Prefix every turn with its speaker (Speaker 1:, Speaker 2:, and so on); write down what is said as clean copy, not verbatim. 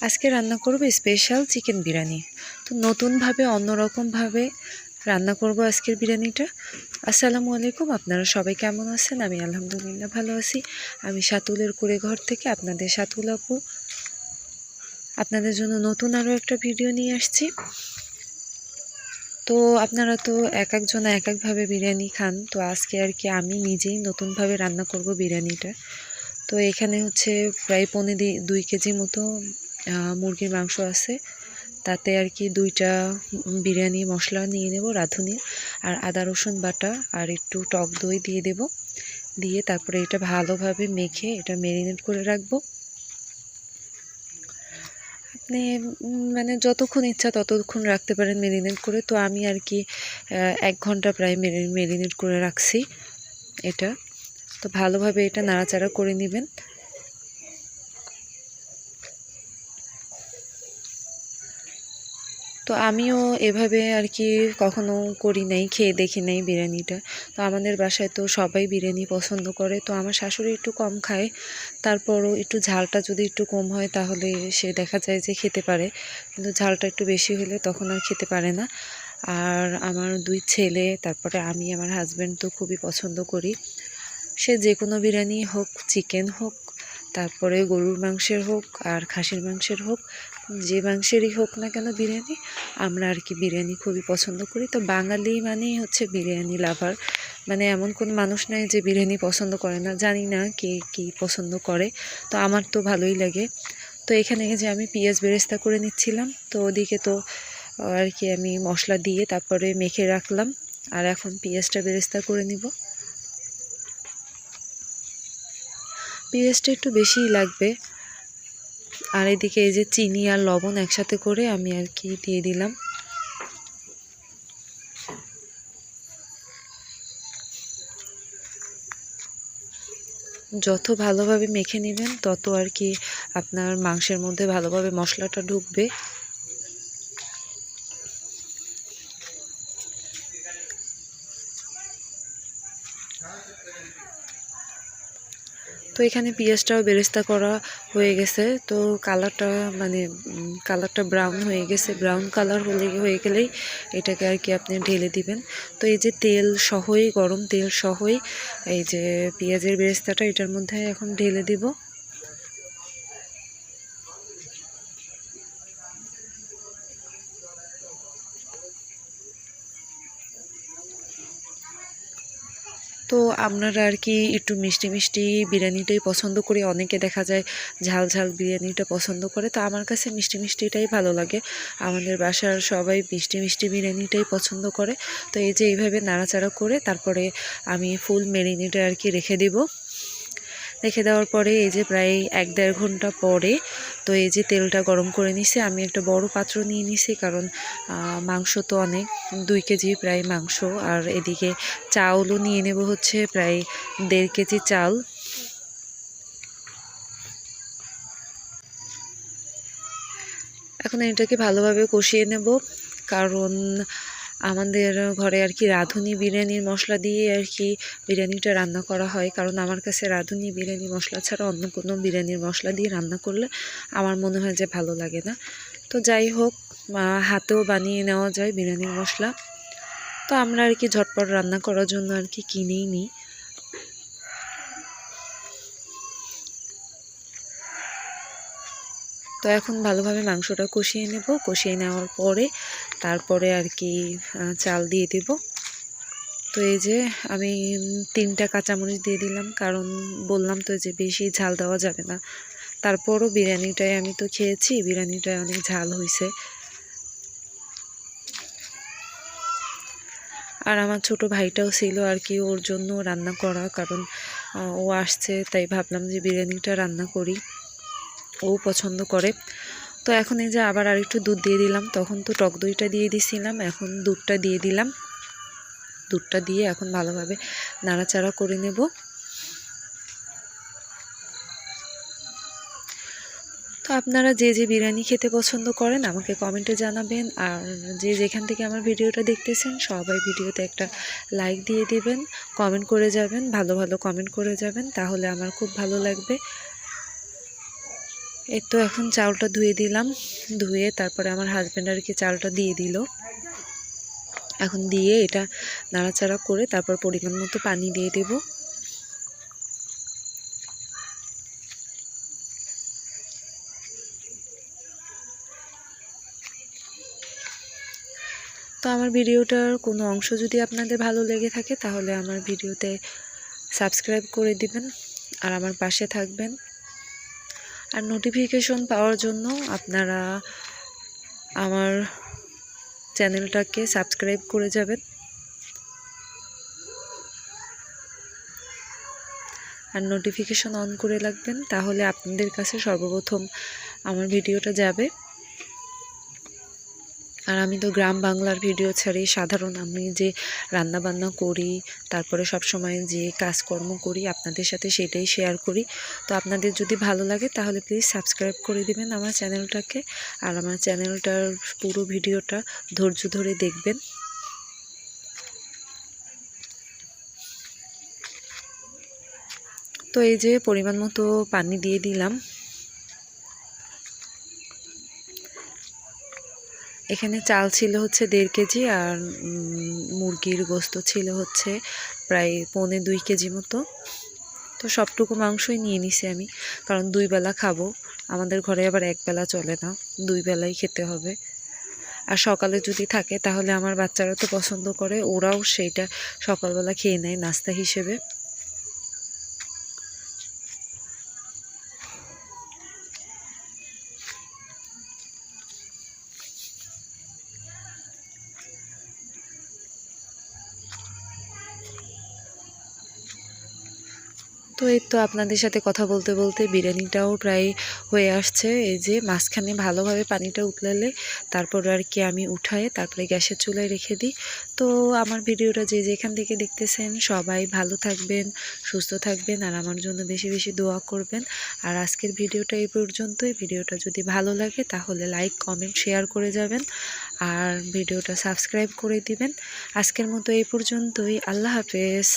Speaker 1: আজকে রান্না করব স্পেশাল চিকেন বিরিয়ানি। তো নতুনভাবে অন্যরকমভাবে রান্না করব আজকের বিরিয়ানিটা। আসসালামু আলাইকুম, আপনারা সবাই কেমন আছেন? আমি আলহামদুলিল্লাহ ভালো আছি। আমি সাতুলের কুড়েঘর থেকে আপনাদের সাতুল আপু আপনাদের জন্য নতুন আরও একটা ভিডিও নিয়ে আসছি। তো আপনারা তো এক একজন এক একভাবে বিরিয়ানি খান, তো আজকে আর কি আমি নিজেই নতুনভাবে রান্না করব বিরিয়ানিটা। তো এখানে হচ্ছে প্রায় 2 কেজি মতো মুরগির মাংস আছে। তাতে আর কি 2টা বিরিয়ানি মশলা নিয়ে নেব রাঁধুনির, আর আদা রসুন বাটা আর একটু টক দই দিয়ে দেব। দিয়ে তারপরে এটা ভালোভাবে মেখে এটা ম্যারিনেট করে রাখবো। আপনি মানে যতক্ষণ ইচ্ছা ততক্ষণ রাখতে পারেন ম্যারিনেট করে। তো আমি আর কি 1 ঘন্টা প্রায় ম্যারিনেট করে রাখছি এটা। তো ভালোভাবে এটা নাড়াচাড়া করে নেবেন। তো আমিও এভাবে আর কি কখনো করি নাই, খেয়ে দেখি নাই বিরিয়ানিটা। তো আমাদের বাসায় তো সবাই বিরিয়ানি পছন্দ করে, তো আমার শাশুড়ি একটু কম খায়। তারপরও একটু ঝালটা যদি একটু কম হয় তাহলে সে দেখা যায় যে খেতে পারে, কিন্তু ঝালটা একটু বেশি হলে তখন আর খেতে পারে না। আর আমার 2 ছেলে, তারপরে আমি, আমার হাজব্যান্ড তো খুবই পছন্দ করি। সে যে কোনো বিরিয়ানি হোক, চিকেন হোক, তারপরে গরুর মাংসের হোক আর খাসির মাংসের হোক, যে মাংসেরই হোক না কেন বিরিয়ানি, আমরা আর কি বিরিয়ানি খুবই পছন্দ করি। তো বাঙালি মানেই হচ্ছে বিরিয়ানি লাভার, মানে এমন কোনো মানুষ নাই যে বিরিয়ানি পছন্দ করে না। জানি না কে কী পছন্দ করে, তো আমার তো ভালোই লাগে। তো এখানে যে আমি পেঁয়াজ বেরেস্তা করে নিচ্ছিলাম, তো ওদিকে তো আর কি আমি মশলা দিয়ে তারপরে মেখে রাখলাম, আর এখন পেঁয়াজটা বেরেস্তা করে নিব। পেঁয়াজটা একটু বেশিই লাগবে। আর এদিকে এই যে চিনি আর লবণ একসাথে করে আমি আর কি দিয়ে দিলাম। যত ভালোভাবে মেখে নেবেন তত আর কি আপনার মাংসের মধ্যে ভালোভাবে মশলাটা ঢুকবে। তো এখানে পেঁয়াজটাও বেরেস্তা করা হয়ে গেছে। তো কালারটা মানে কালারটা ব্রাউন হয়ে গেছে। ব্রাউন কালার হয়ে গেলেই এটাকে আর কি আপনি ঢেলে দিবেন। তো এই যে তেল সহই, গরম তেল সহই এই যে পেঁয়াজের বেরেস্তাটা এটার মধ্যে এখন ঢেলে দিব। তো আপনারা আর কি একটু মিষ্টি মিষ্টি বিরিয়ানিটাই পছন্দ করি, অনেকে দেখা যায় ঝাল ঝাল বিরিয়ানিটা পছন্দ করে। তো আমার কাছে মিষ্টি মিষ্টিটাই ভালো লাগে। আমাদের বাসার সবাই মিষ্টি মিষ্টি বিরিয়ানিটাই পছন্দ করে। তো এই যে এইভাবে নাড়াচাড়া করে তারপরে আমি ফুল ম্যারিনেটে আর কি রেখে দিব। রেখে দেওয়ার পরে এই যে প্রায় 1-1.5 ঘন্টা পরে তো এই যে তেলটা গরম করে নিছি। আমি একটা বড় পাত্র নিয়ে নিছি, কারণ মাংস তো অনেক, 2 কেজি প্রায় মাংস। আর এদিকে চাউলও নিয়ে নেব হচ্ছে প্রায় 1.5 কেজি চাল। এখন এটাকে ভালোভাবে কষিয়ে নেব, কারণ আমাদের ঘরে আর কি রাঁধুনি বিরিয়ানির মশলা দিয়ে আর কি বিরিয়ানিটা রান্না করা হয়। কারণ আমার কাছে রাঁধুনি বিরিয়ানি মশলা ছাড়া অন্য কোনো বিরিয়ানির মশলা দিয়ে রান্না করলে আমার মনে হয় যে ভালো লাগে না। তো যাই হোক, হাতেও বানিয়ে নেওয়া যায় বিরিয়ানির মশলা। তো আমরা আর কি ঝটপট রান্না করার জন্য আর কি কিনেই নিই। তো এখন ভালোভাবে মাংসটা কষিয়ে নেব। কষিয়ে নেওয়ার পরে তারপরে আর কি চাল দিয়ে দেব। তো এই যে আমি 3টা কাঁচামরিচ দিয়ে দিলাম, কারণ বললাম তো যে বেশি ঝাল দেওয়া যাবে না। তারপরও বিরিয়ানিটাই আমি তো খেয়েছি, বিরিয়ানিটায় অনেক ঝাল হয়েছে। আর আমার ছোট ভাইটাও ছিল আর কি, ওর জন্য রান্না করা, কারণ ও আসছে, তাই ভাবলাম যে বিরিয়ানিটা রান্না করি, ও পছন্দ করে। তো এখন এই যে আবার আরেকটু দুধ দিয়ে দিলাম। তখন তো টক দইটা দিয়ে দিছিলাম, এখন দুধটা দিয়ে দিলাম। দুধটা দিয়ে এখন ভালোভাবে নাড়াচাড়া করে নেব। তো আপনারা যে যে বিরিয়ানি খেতে পছন্দ করেন আমাকে কমেন্টে জানাবেন। আর যে যেখান থেকে আমার ভিডিওটা দেখতেছেন সবাই ভিডিওতে একটা লাইক দিয়ে দিবেন, কমেন্ট করে যাবেন, ভালো ভালো কমেন্ট করে যাবেন, তাহলে আমার খুব ভালো লাগবে। এই তো এখন চাউলটা ধুয়ে দিলাম, ধুয়ে তারপরে আমার হাজব্যান্ড আর কি চালটা দিয়ে দিল। এখন দিয়ে এটা নাড়াচাড়া করে তারপর পরিমাণ মতো পানি দিয়ে দেব। তো আমার ভিডিওটার কোনো অংশ যদি আপনাদের ভালো লেগে থাকে তাহলে আমার ভিডিওতে সাবস্ক্রাইব করে দিবেন আর আমার পাশে থাকবেন। আর নোটিফিকেশন পাওয়ার জন্য আপনারা আমার চ্যানেলটাকে সাবস্ক্রাইব করে যাবেন আর নোটিফিকেশন অন করে রাখবেন, তাহলে আপনাদের কাছে সর্বপ্রথম আমার ভিডিওটা যাবে। আর আমি তো গ্রাম বাংলার ভিডিও ছাড়ি, সাধারণ আমি যে রান্না বান্না করি, তারপরে সব সময় যে কাজকর্ম করি আপনাদের সাথে সেটাই শেয়ার করি। তো আপনাদের যদি ভালো লাগে তাহলে প্লিজ সাবস্ক্রাইব করে দিবেন আমার চ্যানেলটাকে, আর আমার চ্যানেলটার পুরো ভিডিওটা ধৈর্য ধরে দেখবেন। তো এই যে পরিমাণ মতো পানি দিয়ে দিলাম। এখানে চাল ছিল হচ্ছে 1.5 কেজি আর মুরগির গোস্ত ছিল হচ্ছে প্রায় 1.25 কেজি মতো। তো সবটুকু মাংসই নিয়ে নিছি আমি, কারণ 2 বেলা খাবো। আমাদের ঘরে আবার 1 বেলা চলে না, 2 বেলাই খেতে হবে। আর সকালে যদি থাকে তাহলে আমার বাচ্চারা তো পছন্দ করে, ওরাও সেইটা সকালবেলা খেয়ে নেয় নাস্তা হিসেবে। তো এই তো আপনাদের সাথে কথা বলতে বলতে বিরিয়ানিটাও প্রায় হয়ে আসছে। এই যে মাঝখানে ভালোভাবে পানিটা উতলালে তারপর আর কি আমি উঠায়ে তারপরে গ্যাসের চুলায় রেখে দিই। তো আমার ভিডিওটা যে যেখান থেকে দেখতেছেন সবাই ভালো থাকবেন, সুস্থ থাকবেন আর আমার জন্য বেশি বেশি দোয়া করবেন। আর আজকের ভিডিওটা এই পর্যন্তই। ভিডিওটা যদি ভালো লাগে তাহলে লাইক, কমেন্ট, শেয়ার করে যাবেন আর ভিডিওটা সাবস্ক্রাইব করে দিবেন। আজকের মতো এই পর্যন্তই। আল্লাহ হাফেজ।